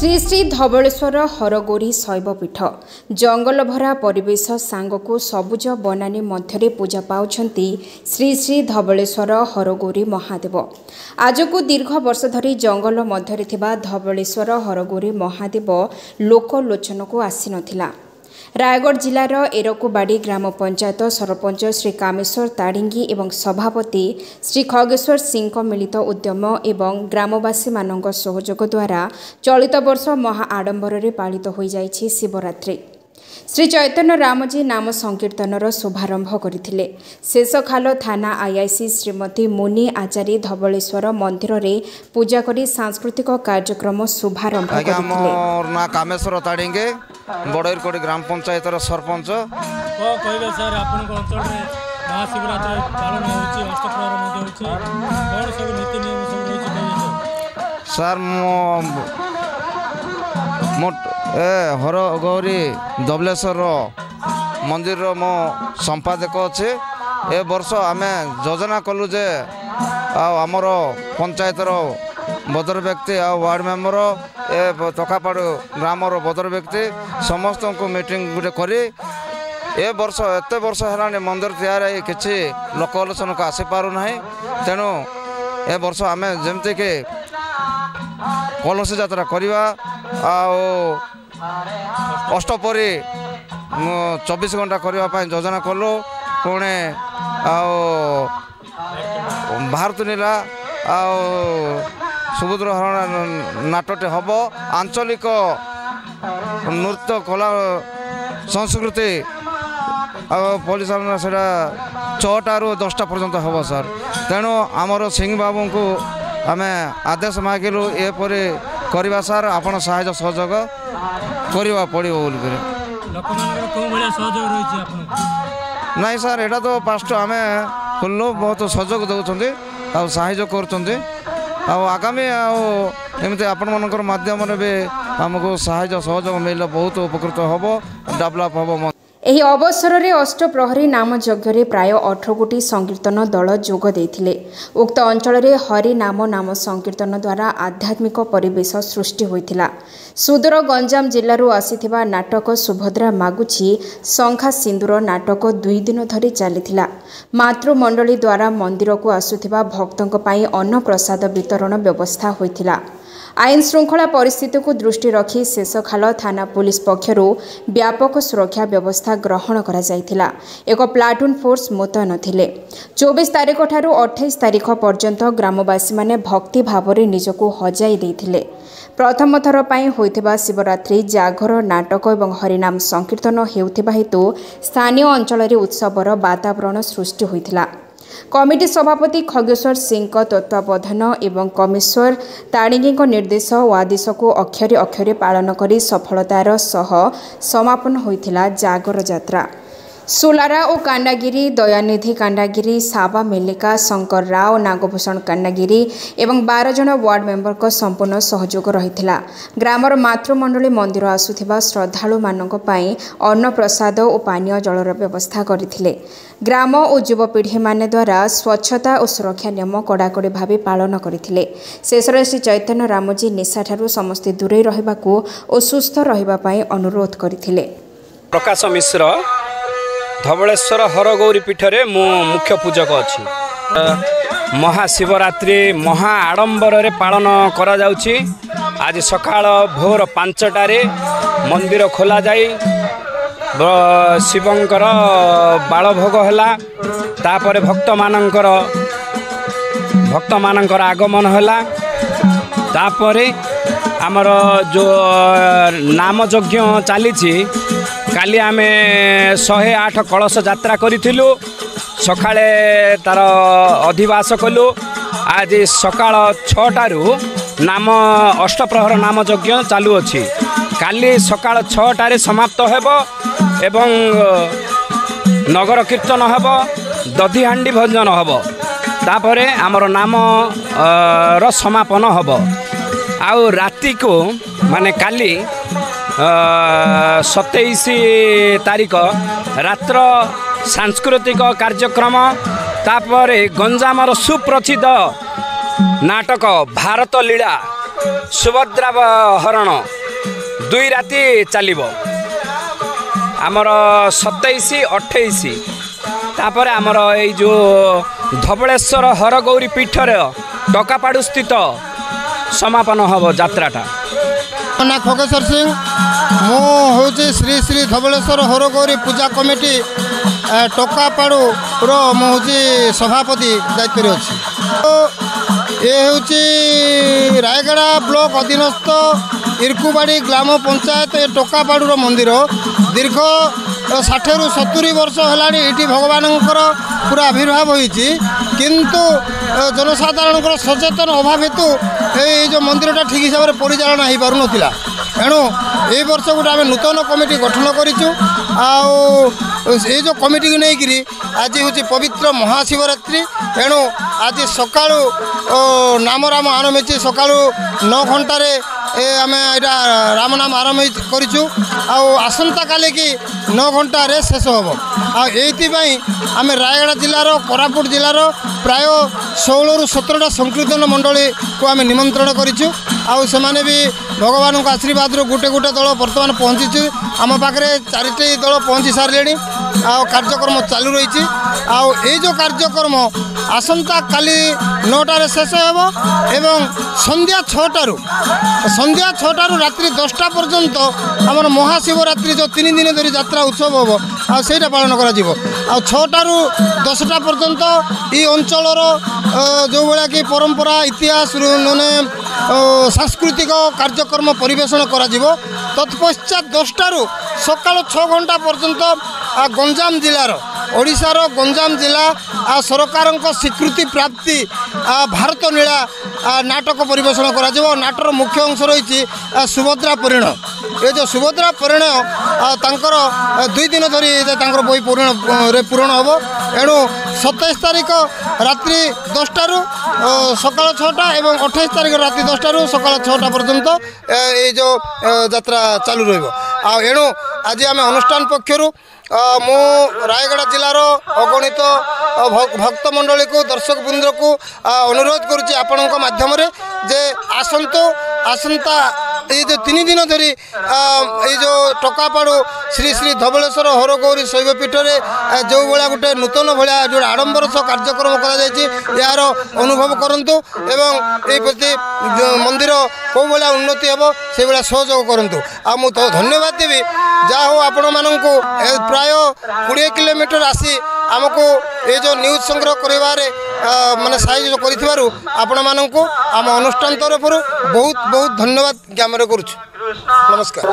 श्री श्री धवलेश्वर हरगौरी शैवपीठ जंगल भरा परिवेश सांगको सबुज बनानी मध्य पूजा पाउछन्ति श्री श्री धवलेश्वर हरगौरी महादेव। आज को दीर्घ वर्ष धरी जंगल मध्य धवलेश्वर हरगौरी महादेव लोकलोचन को आसी नथिला। रायगढ़ जिलार एरकुबाड़ी ग्राम पंचायत सरपंच श्री कामेश्वर ताड़िंगी एवं सभापति श्री खगेश्वर सिंह मिलित उद्यम एवं ग्रामवासी मानक सहयोग द्वारा चलित वर्ष महा आडंबर पालित हो जाइछि शिवरात्रि। श्री चैतन्य रामजी नाम संकीर्तनर शुभारंभ करथिले। शेषखाल थाना आईआईसी श्रीमती मुनि आचार्य धवलेश्वर मंदिर रे पूजा करी सांस्कृतिक कार्यक्रम शुभारंभ करथिले। ना कामेश्वर ताड़िंगे बड़ईरकोटी ग्राम पंचायत सरपंच कहबे सर आपन अंचल रे महाशिवरात्रि पालन होछि अष्टप्रहर मध्ये होछि कोन सब नीति नियम सब होछि सर मोट हरगौरी धवलेश्वर मंदिर मो संपादक अच्छे। ए वर्ष आम योजना कलु जे आमर पंचायतर बदर व्यक्ति आ वार्ड मेंबर ए टकापाड़ ग्रामर बदर व्यक्ति समस्त को मीटिंग गुटे करी ए वर्ष एत वर्ष है मंदिर तैयारी किसी लोकलोचन को आसी पार ना। तेणु ए वर्ष आम जमती कि कलश यात्रा करवा अष्टपरी 24 घंटा करने योजना कलु। पुणे भारत नीला सुभद्र हरण नाटटे हम आंचलिक नृत्य कला संस्कृति परिचालना से 6टा ରୁ 10टा पर्यंत हम सर। तेणु आमर सिंह बाबू को आम आदेश मागिलु एपरी करवा सर आपण साहाय्य सहयोग करवा पड़ो नहीं सर। एटा तो फास्ट आम खुल्लु बहुत सहयोग दौरान साहाय्य करगामी एमती आपण मानकर माध्यम भी आमको साहाय्य सहयोग मिले बहुत उपकृत हम डेवलप हम। एही अवसर में अष्टप्रहरी नाम यज्ञ प्राय 18 गोटी संकीर्तन दल जोग देथिले। उक्त अंचल में हरि नाम संकीर्तन द्वारा आध्यात्मिक परिवेश सृष्टि होइथिला। सुदूर गंजाम जिल्लारू आसीथिबा नाटक सुभद्रा मागुची शंखा सिंदूर नाटक 2 दिन धरी चलीथिला। मातृमंडली द्वारा मंदिर को आसुथिबा भक्तों पई अन्न प्रसाद वितरण व्यवस्था होइथिला। आईन श्रृंखला परिस्थिति को दृष्टि रखी शेषखाल थाना पुलिस पक्षर व्यापक सुरक्षा व्यवस्था ग्रहण करा जायथिला। एक प्लाटून फोर्स मुतयन थिले। 24 तारिख ठारू 28 तारिख पर्यंत ग्रामवासी माने भक्ति भाव में निजको हजाई देथिले। प्रथम थर पई होइथिबा शिवरात्रि जागर नाटक एवं हरिनाम संकीर्तन हेउथिबा हेतु स्थानीय अंचल में उत्सवर वातावरण सृष्टि होइथिला। कमिटी सभापति खगेश्वर सिंह तत्वावधान एवं कमिश्वर ताड़िंगी निर्देश और आदेश को अक्षरे अक्षरे पालन करी सफलतार सह समापन होइथिला जागर यात्रा। सुलारा और कांडागिरी दयानिधि कांडागिरी साबा मेलिका शंकर राव नागभूषण कांडागिरी एवं 12 जन वार्ड मेंबर को संपूर्ण सहयोग रहिथिला। ग्रामर मातृमंडली मंदिर आसुथिबा श्रद्धालु मानक पई अन्न प्रसाद और पानीय जलर व्यवस्था करथिले। ग्राम और युवपीढ़ी माने द्वारा स्वच्छता और सुरक्षा नियम कड़ाकड़ी भाव पालन करथिले। शेषरे श्री चैतन्य रामजी निशा ठारू समस्त दूरे रहिबाकू और सुस्थ रहिबा पई अनुरोध करथिले। प्रकाश मिश्र धवलेश्वर हरगौरी पीठरे मु मुख्य पूजक अच्छी। महाशिवरात्रि महा आडंबर पालन करा जाउछि। आज सकाळ भोर 5टारे मंदिर खोला जाई शिवंकर बालभोग हैला। तापर भक्त मानकर आगमन हैला। तापर आमर जो नाम यज्ञ चली काली आमे 108 कलश यात्रा करिथिलु। सकाळे तार अधिवास कलु। आज सकाळ 6टारू नाम अष्टप्रहर नाम यज्ञ चालू अछि। काली सकाळ 6टारे समाप्त हेब एवं नगर कीर्तन हेब दधी हांडी भजन हेब। तापरे आमर नाम रो समापन हेब। आउ राति को माने काली 27 तारिख रात्र सांस्कृतिक कार्यक्रम तापर गंजामर सुप्रसिद्ध नाटक भारत लीला सुभद्रा हरण 2 राति चलिब आमर 27-28 तापर आमर ये जो धबलेश्वर हरगौरी पीठर टकापाड़ू स्थित समापन हम यात्राटा ना खगेश्वर सिंह मु हूँ श्री श्री धबलेश्वर हरगौरी पूजा कमिटी टकापाड़ू मुझे सभापति दायित्व अच्छी ये हूँ रायगड़ा ब्लॉक अधीनस्थ इरकुबाड़ी ग्राम पंचायत ये टकापाड़ूर मंदिर दीर्घ 60-70 वर्ष है भगवान पूरा आविर्भाव होती किंतु जनसाधारण सचेतन अभाव हेतु ये मंदिरटा ठीक हिसाब से परिचालन हो पार नाला एणु ये वर्ष गोटे आम नूतन कमिटी गठन करूँ ये जो कमिटी को लेकिन आज हूँ पवित्र महाशिवरात्रि एणु आज सका नाम राम आरम्भ हो सका 9 घंटे आम यहाँ राम नाम आरम्भ करूँ आसंता काली की 9 घंटे शेष हम आम रायगड़ा जिलार कोरापुट जिलार प्राय 16-17टा संकीर्तन मंडली को आम निमंत्रण करूँ आने भी भगवान का आशीर्वाद गोटे गोटे दल बर्तमान पहुँची आम पाखे 4टी दल पहुँची सारे कार्यक्रम चालू रही जो कार्यक्रम आसंता काली 9टार शेष होब एवं संध्या 6टारू रात्रि 10टा पर्यंत आमर महाशिवरात्रि जो 3 दिन धरी यात्रा उत्सव हम आईटा पालन कर 6टारू 10टा पर्यंत ये अंचलर जो भाया कि परंपरा इतिहास मैंने सांस्कृतिक कार्यक्रम परिवेशन कर तत्पश्चात 10टारू सकाल 6 घंटा पर्यंत गंजाम जिलार ओडिशार गंजाम जिला सरकार स्वीकृति प्राप्ति भारत लीला नाटक परिवेशन कर नाटर मुख्य अंश रही सुभद्रा परिणय ये जो सुभद्रा परिणय तांकर 2 दिन धरी बही पूरण हम एणु 27 तारिख रात्रि 10टारू सकाल 6टा एवं 28 तारिख रात्रि 10टारू सकाल 6टा पर्यंत ये जो यात्रा चालू रेणु आज आम अनुष्ठान पक्षर मु रायगड़ा जिलार अगणित भक्त मंडली को दर्शक वृंद को अनुरोध करुच्ची आपण माध्यम जे आसंतु आसंता ये जो 3 दिन धरी ये जो टकापाड़ू श्री श्री धबलेश्वर हरगौरी शैवपीठ में जो भाया गोटे नूतन भाया जो आडंबर कार्यक्रम कर अनुभव करूँ एवं ये प्रति मंदिर कौ भाया उन्नति हे से भाया सहयोग करूँ आ धन्यवाद देवी जहाँ हो आपण मानू प्राय 20 किलोमीटर आसी आमको ये जो न्यूज संग्रह करें माने साहाय्य करिथिबारु आपण मानू आम अनुष्ठान तरफ बहुत बहुत धन्यवाद ज्ञापन करुछु। नमस्कार।